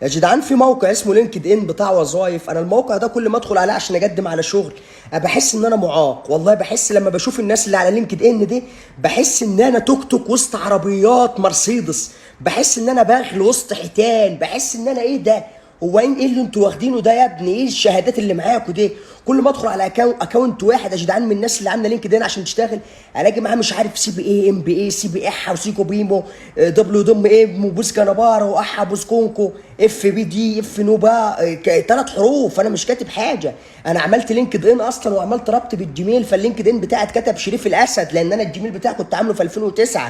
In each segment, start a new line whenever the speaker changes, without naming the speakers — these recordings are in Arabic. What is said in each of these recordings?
يا جدعان في موقع اسمه لينكد ان بتاع وظايف. انا الموقع ده كل ما ادخل عليه عشان اقدم على شغل بحس ان انا معاق. والله بحس لما بشوف الناس اللي على لينكد ان دي بحس ان انا توك توك وسط عربيات مرسيدس، بحس ان انا باغل وسط حيتان، بحس ان انا ايه ده؟ هو ايه اللي انتوا واخدينه ده يا ابني؟ ايه الشهادات اللي معاكوا دي؟ كل ما ادخل على اكونت واحد يا جدعان من الناس اللي عامله لينكد ان عشان تشتغل الاقي معاه مش عارف سي بي اي، ام بي اي، سي بي اح، وسيكو بيمو، دبليو دم ايه، بوس كنبارا، واحا بوس كونكو، اف بي دي، اف نوبا، 3 حروف. انا مش كاتب حاجه. انا عملت لينكد ان اصلا وعملت ربط بالجيميل، فاللينكد ان بتاعي اتكتب شريف الاسد لان انا الجيميل بتاعي كنت عامله في 2009،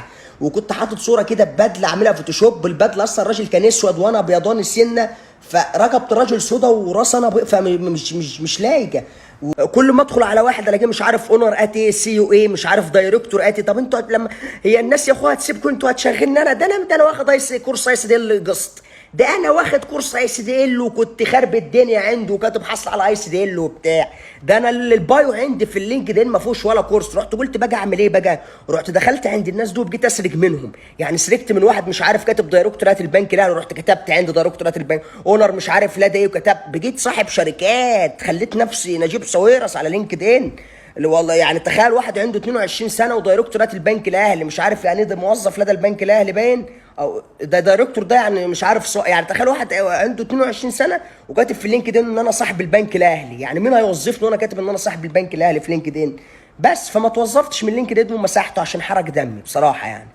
وكنت حاطط صوره كده ببدله عاملها فوتوشوب. البدله اصلا الراجل كان اسود وانا ابيضاني سنه، فركبت الراجل سودا وراس انا فمش لايقه. وكل ما ادخل على واحد الاقيه مش عارف اونر اتي، سي او اي، مش عارف دايركتور اتي. طب انتوا لما هي الناس يا اخويا هتسيبكم انتوا هتشغلني انا؟ ده انا واخد كورس اي سي دي ال قسط. ده انا واخد كورس اي سي دي ال وكنت خارب الدنيا عنده وكاتب حصل على اي سي دي ال وبتاع. ده انا البايو عندي في اللينكد ان ما فيهوش ولا كورس. رحت قلت بقى اعمل ايه بقى؟ رحت دخلت عند الناس دول بقيت اسرق منهم. يعني سرقت من واحد مش عارف كاتب دايركتورات البنك، لا رحت كتبت عند دايركتورات البنك اونر مش عارف لا ده ايه، وكتبت بقيت صاحب شركات. خليت نفسي نجيب ساويرس على لينكد ان. اللي والله يعني تخيل واحد عنده 22 سنه ودايركتورات البنك الاهلي، مش عارف يعني ده موظف لدى البنك الاهلي باين، او ده دايركتور ده يعني مش عارف يعني تخيل واحد عنده 22 سنه وكاتب في لينكد ان انا صاحب البنك الاهلي. يعني مين هيوظفني وانا كاتب ان انا صاحب البنك الاهلي في لينكد ان؟ بس فما توظفتش من لينكد ان ومسحته عشان حرق دمي بصراحه يعني.